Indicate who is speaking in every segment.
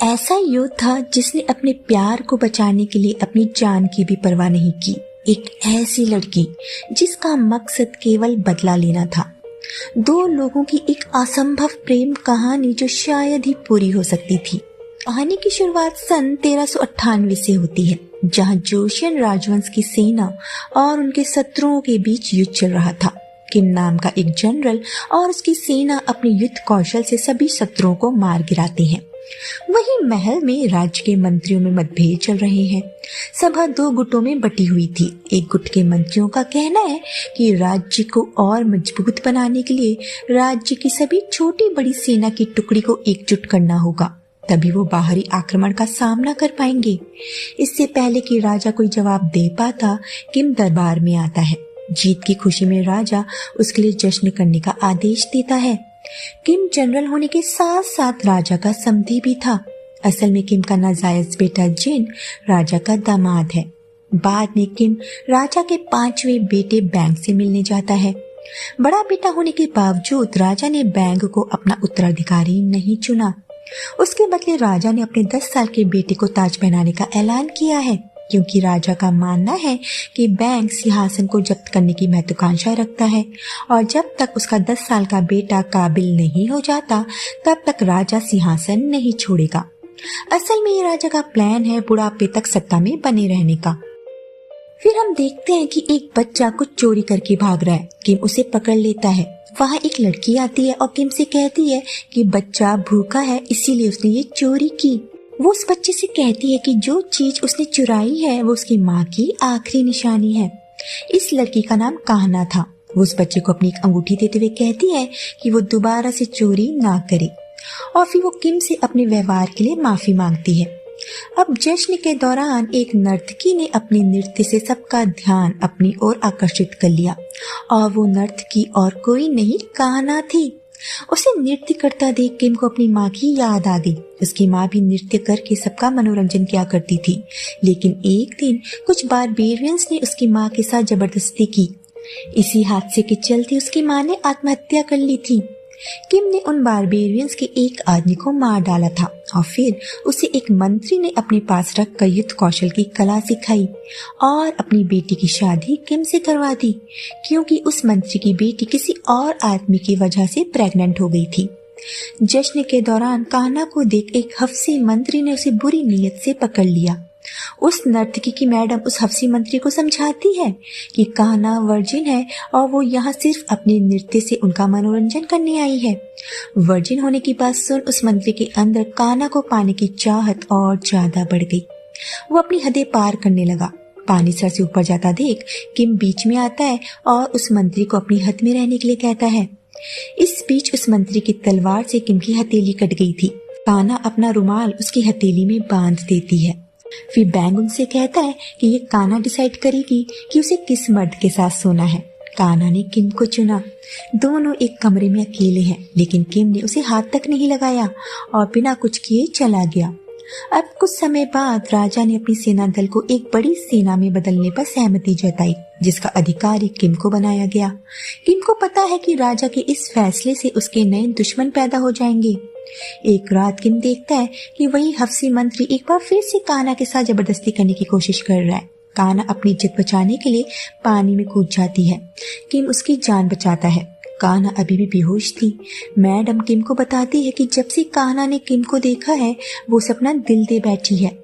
Speaker 1: ऐसा योद्धा था जिसने अपने प्यार को बचाने के लिए अपनी जान की भी परवाह नहीं की। एक ऐसी लड़की जिसका मकसद केवल बदला लेना था। दो लोगों की एक असंभव प्रेम कहानी जो शायद ही पूरी हो सकती थी। कहानी की शुरुआत सन 1398 से होती है, जहां जोशियन राजवंश की सेना और उनके शत्रुओं के बीच युद्ध चल रहा था। किम नाम का एक जनरल और उसकी सेना अपने युद्ध कौशल से सभी शत्रुओं को मार गिराते हैं। वहीं महल में राज्य के मंत्रियों में मतभेद चल रहे हैं। सभा दो गुटों में बटी हुई थी। एक गुट के मंत्रियों का कहना है कि राज्य को और मजबूत बनाने के लिए राज्य की सभी छोटी बड़ी सेना की टुकड़ी को एकजुट करना होगा, तभी वो बाहरी आक्रमण का सामना कर पाएंगे। इससे पहले कि राजा कोई जवाब दे पाता, किम दरबार में आता है। जीत की खुशी में राजा उसके लिए जश्न करने का आदेश देता है। किम जनरल होने के साथ साथ राजा का समधी भी था। असल में किम का नाजायज बेटा जिन राजा का दामाद है। बाद में किम राजा के 5वें बेटे बैंग से मिलने जाता है। बड़ा बेटा होने के बावजूद राजा ने बैंग को अपना उत्तराधिकारी नहीं चुना। उसके बदले राजा ने अपने 10 साल के बेटे को ताज पहनाने का ऐलान किया है, क्योंकि राजा का मानना है कि बैंग सिंहासन को जब्त करने की महत्वाकांक्षा रखता है और जब तक उसका 10 साल का बेटा काबिल नहीं हो जाता तब तक राजा सिंहासन नहीं छोड़ेगा। असल में ये राजा का प्लान है बुढ़ापे तक सत्ता में बने रहने का। फिर हम देखते हैं कि एक बच्चा कुछ चोरी करके भाग रहा है। किम उसे पकड़ लेता है। वहाँ एक लड़की आती है और किम से कहती है कि बच्चा भूखा है, इसीलिए उसने ये चोरी की। वो उस बच्चे से कहती है कि जो चीज उसने चुराई है वो उसकी माँ की आखिरी निशानी है। इस लड़की का नाम कहना था। वो उस बच्चे को अपनी एक अंगूठी देते हुए कहती है कि वो दोबारा से चोरी ना करे और फिर वो किम से अपने व्यवहार के लिए माफी मांगती है। अब जश्न के दौरान एक नर्तकी ने अपने नृत्य से सबका ध्यान अपनी ओर आकर्षित कर लिया और वो नर्तकी और कोई नहीं कहना थी। उसे नृत्य करता देख किम को अपनी माँ की याद आ गई। उसकी माँ भी नृत्य करके सबका मनोरंजन किया करती थी, लेकिन एक दिन कुछ बारबेरियंस ने उसकी माँ के साथ जबरदस्ती की। इसी हादसे के चलते उसकी माँ ने आत्महत्या कर ली थी। किम ने उन बारबेरियंस के एक आदमी को मार डाला था और फिर उसे एक मंत्री ने अपने पास रखकर युद्ध कौशल की कला सिखाई और अपनी बेटी की शादी किम से करवा दी, क्योंकि उस मंत्री की बेटी किसी और आदमी की वजह से प्रेग्नेंट हो गई थी। जश्न के दौरान कान्हा को देख एक हफ्सी मंत्री ने उसे बुरी नीयत से पकड़ लिया। उस नर्तकी की मैडम उस हफ्सी मंत्री को समझाती है कि कान्हा वर्जिन है और वो यहाँ सिर्फ अपने नृत्य से उनका मनोरंजन करने आई है। वर्जिन होने की बात सुन उस मंत्री के अंदर कान्हा को पाने की चाहत और ज्यादा बढ़ गई। वो अपनी हदें पार करने लगा। पानी सर से ऊपर जाता देख किम बीच में आता है और उस मंत्री को अपनी हद में रहने के लिए कहता है। इस बीच उस मंत्री की तलवार से किम की हथेली कट गई थी। कान्हा अपना रुमाल उसकी हथेली में बांध देती है। फिर बैंग उनसे कहता है कि ये कान्हा डिसाइड करेगी कि उसे किस मर्द के साथ सोना है। कान्हा ने किम को चुना। दोनों एक कमरे में अकेले हैं, लेकिन किम ने उसे हाथ तक नहीं लगाया और बिना कुछ किए चला गया। अब कुछ समय बाद राजा ने अपनी सेना दल को एक बड़ी सेना में बदलने पर सहमति जताई, जिसका अधिकारी किम को बनाया गया। किम को पता है कि राजा के इस फैसले से उसके नए दुश्मन पैदा हो जाएंगे। एक रात किम देखता है कि वही हफ्सी मंत्री एक बार फिर से कान्हा के साथ जबरदस्ती करने की कोशिश कर रहा है। कान्हा अपनी इज्जत बचाने के लिए पानी में कूद जाती है। किम उसकी जान बचाता है। कान्हा अभी भी बेहोश थी। मैडम किम को बताती है कि जब से कान्हा ने किम को देखा है वो सपना दिल दे बैठी है।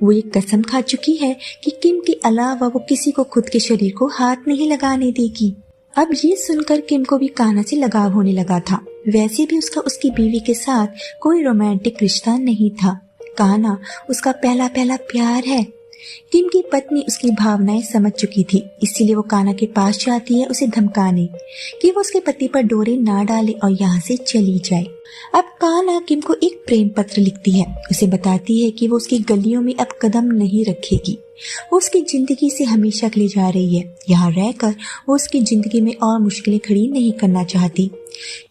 Speaker 1: वो एक कसम खा चुकी है कि किम के अलावा वो किसी को खुद के शरीर को हाथ नहीं लगाने देगी। अब ये सुनकर किम को भी कान्हा से लगाव होने लगा था। वैसे भी उसका उसकी बीवी के साथ कोई रोमांटिक रिश्ता नहीं था। कान्हा उसका पहला प्यार है। किम की पत्नी उसकी भावनाएं समझ चुकी थी, इसीलिए वो कान्हा के पास जाती है उसे धमकाने कि वो उसके पति पर डोरे ना डाले और यहाँ से चली जाए। अब कान्हा किम को एक प्रेम पत्र लिखती है। उसे बताती है कि वो उसकी गलियों में अब कदम नहीं रखेगी। वो उसकी जिंदगी से हमेशा के लिए जा रही है। यहाँ रहकर वो उसकी जिंदगी में और मुश्किलें खड़ी नहीं करना चाहती।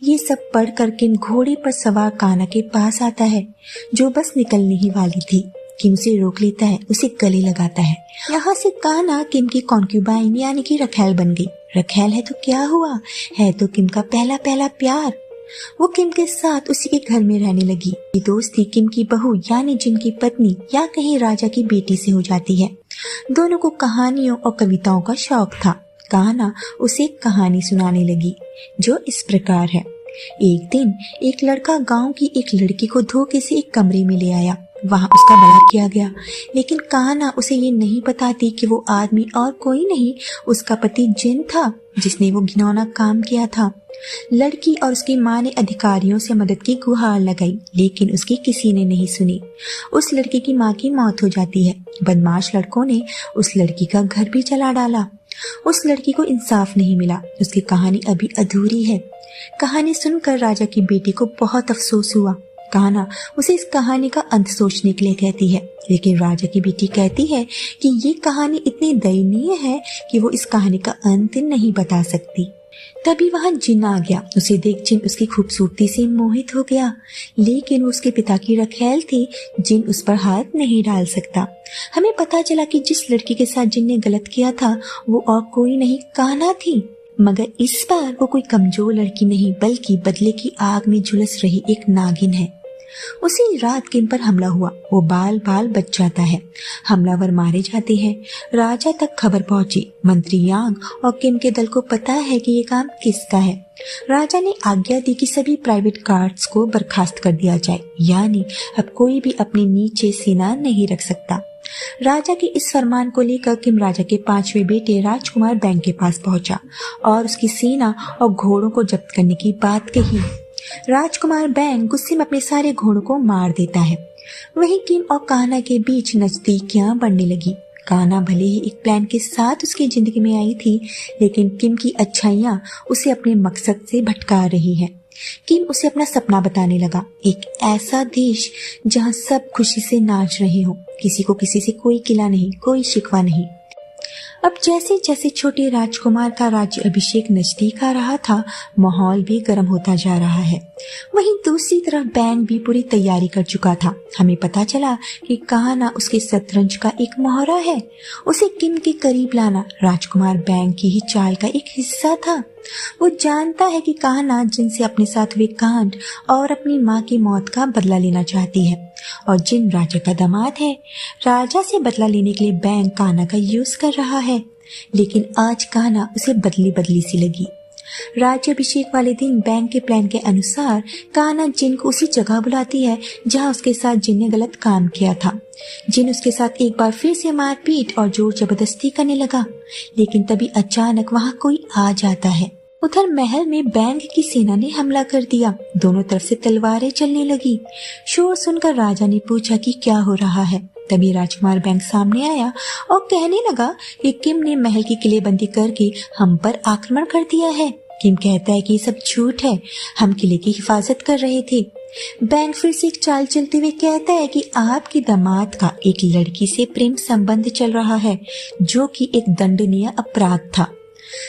Speaker 1: ये सब पढ़कर किम घोड़े पर सवार कान्हा के पास आता है, जो बस निकलने ही वाली थी। किम उसे रोक लेता है, उसे गले लगाता है। यहाँ से कान्हा किम की कॉन्क्यूबाइन यानी कि रखैल बन गई। रखैल है तो क्या हुआ, है तो किम का पहला प्यार। वो किम के साथ उसी के घर में रहने लगी। ये दोस्ती किम की बहू यानी जिन की पत्नी या कहीं राजा की बेटी से हो जाती है। दोनों को कहानियों और कविताओं का शौक था। कान्हा उसे एक कहानी सुनाने लगी जो इस प्रकार है। एक दिन एक लड़का गांव की एक लड़की को धोखे से एक कमरे में ले आया। वहां उसका बलात्कार किया गया, लेकिन कान्हा उसे ये नहीं बताती कि वो आदमी और कोई नहीं, उसका पति जिन था जिसने वो घिनौना काम किया था। लड़की और उसकी माँ ने अधिकारियों से मदद की गुहार लगाई, लेकिन उसकी किसी ने नहीं सुनी। उस लड़की की माँ की मौत हो जाती है। बदमाश लड़कों ने उस लड़की का घर भी जला डाला। उस लड़की को इंसाफ नहीं मिला। उसकी कहानी अभी अधूरी है। कहानी सुनकर राजा की बेटी को बहुत अफसोस हुआ। कान्हा उसे इस कहानी का अंत सोचने के लिए कहती है, लेकिन राजा की बेटी कहती है कि ये कहानी इतनी दयनीय है कि वो इस कहानी का अंत नहीं बता सकती। तभी वहां जिन आ गया। उसे देख जिन उसकी खूबसूरती से मोहित हो गया, लेकिन उसके पिता की रखेल थी। जिन उस पर हाथ नहीं डाल सकता। हमें पता चला कि जिस लड़की के साथ जिन ने गलत किया था वो और कोई नहीं, कान्हा थी। मगर इस बार वो कोई कमजोर लड़की नहीं, बल्कि बदले की आग में झुलस रही एक नागिन है। उसी रात किम पर हमला हुआ। वो बाल बाल बच जाता है। हमलावर मारे जाते हैं। राजा तक खबर पहुंची। मंत्री यांग और किम के दल को पता है कि ये काम किसका है। राजा ने आज्ञा दी कि सभी प्राइवेट गार्ड्स को बर्खास्त कर दिया जाए, यानी अब कोई भी अपने नीचे सेना नहीं रख सकता। राजा के इस फरमान को लेकर किम राजा के 5वें बेटे राजकुमार बैंग के पास पहुंचा और उसकी सेना और घोड़ों को जब्त करने की बात कही। राजकुमार बैंग गुस्से में अपने सारे घोड़ों को मार देता है। वहीं किम और कान्हा के बीच नजदीकियां बढ़ने लगी। कान्हा भले ही एक प्लान के साथ उसकी जिंदगी में आई थी, लेकिन किम की अच्छाइयां उसे अपने मकसद से भटका रही है। किम उसे अपना सपना बताने लगा, एक ऐसा देश जहां सब खुशी से नाच रहे हो, किसी को किसी से कोई किला नहीं, कोई शिकवा नहीं। अब जैसे जैसे छोटे राजकुमार का राज्य अभिषेक नजदीक आ रहा था, माहौल भी गर्म होता जा रहा है। वहीं दूसरी तरफ बैंग भी पूरी तैयारी कर चुका था। हमें पता चला कि कान्हा उसके शतरंज का एक मोहरा है। उसे किम के करीब लाना राजकुमार बैंग की ही चाल का एक हिस्सा था। वो जानता है कि कान्हा जिनसे अपने साथ हुए कांड और अपनी माँ की मौत का बदला लेना चाहती है, और जिन राजा का दामाद है। राजा से बदला लेने के लिए बैंग कान्हा का यूज कर रहा है, लेकिन आज कान्हा उसे बदली बदली सी लगी। राज्याभिषेक वाले दिन बैंक के प्लान के अनुसार कान्हा जिन को उसी जगह बुलाती है जहां उसके साथ जिन ने गलत काम किया था। जिन उसके साथ एक बार फिर से मारपीट और जोर जबरदस्ती करने लगा, लेकिन तभी अचानक वहां कोई आ जाता है। उधर महल में बैंक की सेना ने हमला कर दिया। दोनों तरफ से तलवारें चलने लगी। शोर सुनकर राजा ने पूछा कि क्या हो रहा है। तभी राजकुमार बैंक सामने आया और कहने लगा कि किम ने महल की किलेबंदी करके हम पर आक्रमण कर दिया है। किम कहता है कि ये सब झूठ है, हम किले की हिफाजत कर रहे थे। बैंक फिर से एक चाल चलते हुए कहता है कि आपके दामाद का एक लड़की से प्रेम संबंध चल रहा है, जो कि एक दंडनीय अपराध था।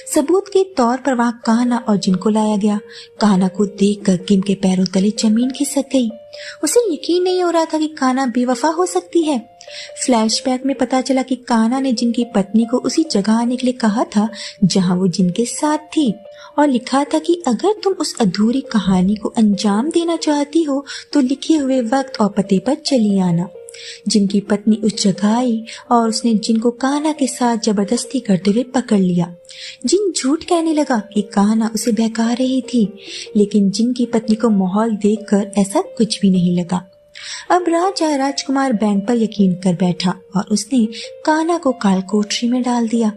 Speaker 1: सबूत के तौर पर वहां कान्हा और जिन को लाया गया। कान्हा को देखकर किम के पैरों तले जमीन खिसक गई। उसे यकीन नहीं हो रहा था कि कान्हा बेवफा हो सकती है। फ्लैशबैक में पता चला कि कान्हा ने जिनकी पत्नी को उसी जगह आने के लिए कहा था जहां वो जिनके साथ थी, और लिखा था कि अगर तुम उस अधूरी कहानी को अंजाम देना चाहती हो तो लिखे हुए वक्त और पते पर चली आना। जिनकी पत्नी उस जगह आई और उसने जिनको कान्हा के साथ जबरदस्ती करते हुए पकड़ लिया। जिन झूठ कहने लगा कि कान्हा उसे बहका रही थी, लेकिन जिनकी पत्नी को माहौल देखकर ऐसा कुछ भी नहीं लगा। अब राजा राजकुमार बैंक पर यकीन कर बैठा और उसने कान्हा को कालकोठरी में डाल दिया।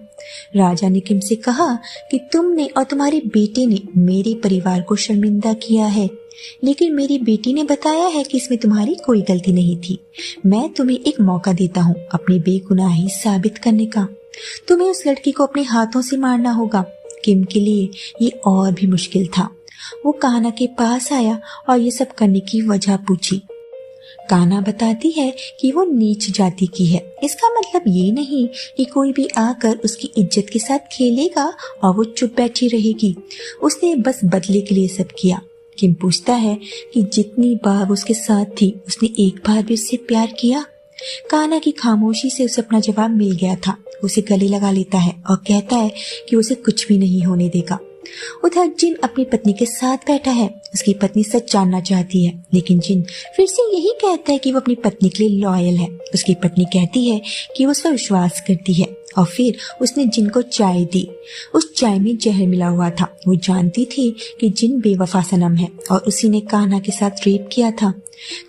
Speaker 1: राजा ने किम से कहा कि तुमने और तुम्हारे बेटे ने मेरे परिवार को शर्मिंदा किया है, लेकिन मेरी बेटी ने बताया है कि इसमें तुम्हारी कोई गलती नहीं थी। मैं तुम्हें एक मौका देता हूँ अपनी बेगुनाही साबित करने का। तुम्हें उस लड़की को अपने हाथों से मारना होगा। किम के लिए ये और भी मुश्किल था। वो कान्हा के पास आया और ये सब करने की वजह पूछी। कान्हा बताती है कि वो नीच जाति की है। इसका मतलब ये नहीं कि कोई भी आकर उसकी इज्जत के साथ खेलेगा और वो चुप बैठी रहेगी। उसने बस बदले के लिए सब किया। किम पूछता है कि जितनी बार उसके साथ थी उसने एक बार भी उससे प्यार किया। कान्हा की खामोशी से उसे अपना जवाब मिल गया था। उसे गले लगा लेता है और कहता है कि उसे कुछ भी नहीं होने देगा। उधर जिन अपनी पत्नी के साथ बैठा है। उसकी पत्नी सच जानना चाहती है, लेकिन जिन फिर से यही कहता है कि वो अपनी पत्नी के लिए लॉयल है। उसकी पत्नी कहती है कि वो उस पर विश्वास करती है और फिर उसने जिन को चाय दी। उस चाय में जहर मिला हुआ था। वो जानती थी कि जिन बेवफा सनम है और उसी ने कान्हा के साथ रेप किया था।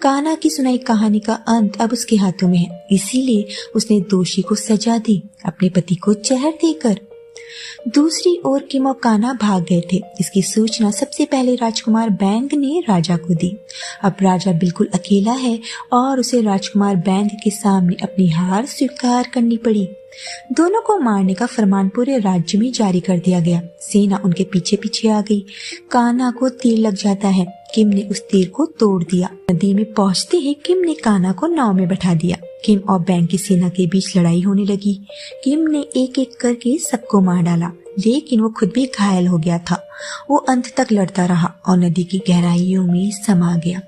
Speaker 1: कान्हा की सुनाई कहानी का अंत अब उसके हाथों में है, इसीलिए उसने दोषी को सजा दी, अपने पति को जहर देकर। दूसरी ओर किम और कान्हा भाग गए थे। इसकी सूचना सबसे पहले राजकुमार बैंग ने राजा को दी। अब राजा बिल्कुल अकेला है और उसे राजकुमार बैंग के सामने अपनी हार स्वीकार करनी पड़ी। दोनों को मारने का फरमान पूरे राज्य में जारी कर दिया गया। सेना उनके पीछे पीछे आ गई। कान्हा को तीर लग जाता है। किम ने उस तीर को तोड़ दिया। नदी में पहुंचते ही किम ने कान्हा को नाव में बैठा दिया। किम और बैंग की सेना के बीच लड़ाई होने लगी। किम ने एक एक करके सबको मार डाला, लेकिन वो खुद भी घायल हो गया था। वो अंत तक लड़ता रहा और नदी की गहराइयों में समा गया।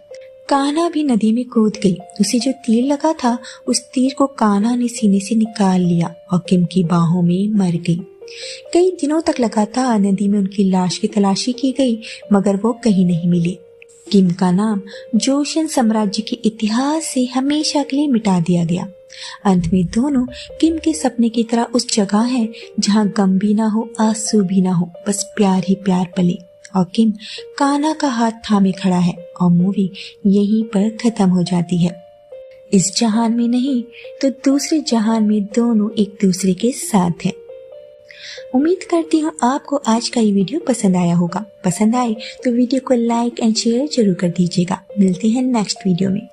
Speaker 1: कान्हा भी नदी में कूद गई। उसे जो तीर लगा था, उस तीर को कान्हा ने सीने से निकाल लिया और किम की बाहों में मर गई। कई दिनों तक लगातार नदी में उनकी लाश की तलाशी की गई, मगर वो कहीं नहीं मिली। किम का नाम जोशियन साम्राज्य के इतिहास से हमेशा के लिए मिटा दिया गया। अंत में दोनों किम के सपने की तरह उस जगह है जहाँ गम भी ना हो, आंसू भी ना हो, बस प्यार ही प्यार पले। और किम कान्हा का हाथ थामे खड़ा है और मूवी यहीं पर खत्म हो जाती है। इस जहान में नहीं तो दूसरे जहान में दोनों एक दूसरे के साथ हैं। उम्मीद करती हूँ आपको आज का ये वीडियो पसंद आया होगा। पसंद आए तो वीडियो को लाइक एंड शेयर जरूर कर दीजिएगा। मिलते हैं नेक्स्ट वीडियो में।